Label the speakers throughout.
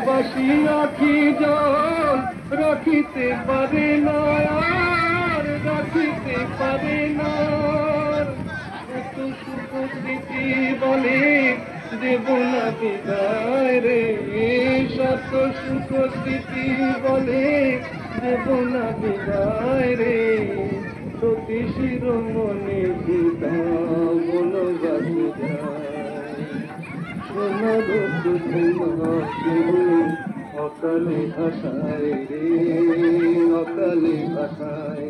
Speaker 1: বাসি আখি জল রাখিতে পারে না, আর রাখিতে পারে না। কত সুখ স্মৃতি বলে দেব না বিদায় রে, শত সুখ স্মৃতি বলে দেব না বিদায় রে। সতী শিরোমণি পিতা বনবাসে যায়, সোনার অকালে ভাষায় রে, অকালে ভাষায়।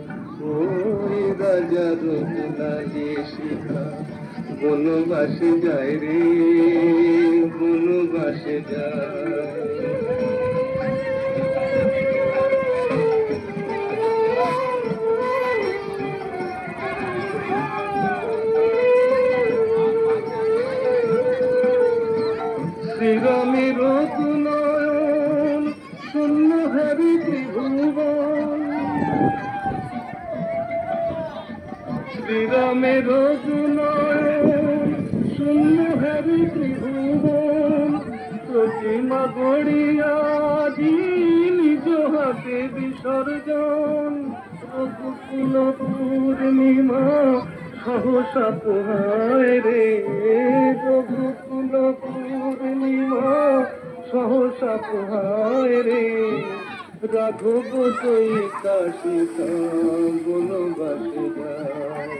Speaker 1: ওই রাজার দুলালি সীতা বনবাসে যায় রে, বনবাসে যায়। শ্রীরামের নয়ন শূন্য হরি ত্রিভুবন, শ্রীরামের নয়ন শূন্য হরি ত্রিভুবন। প্রতিমা গড়িয়া নিজ হাতে বিসর্জন, রঘুকুল পূর্ণিমা সহসা পোহায় রে, রঘুকুল পূর্ণিমা সহসা পোহায় রে। রাঘব জয়িতা সীতা বনবাসে যায়।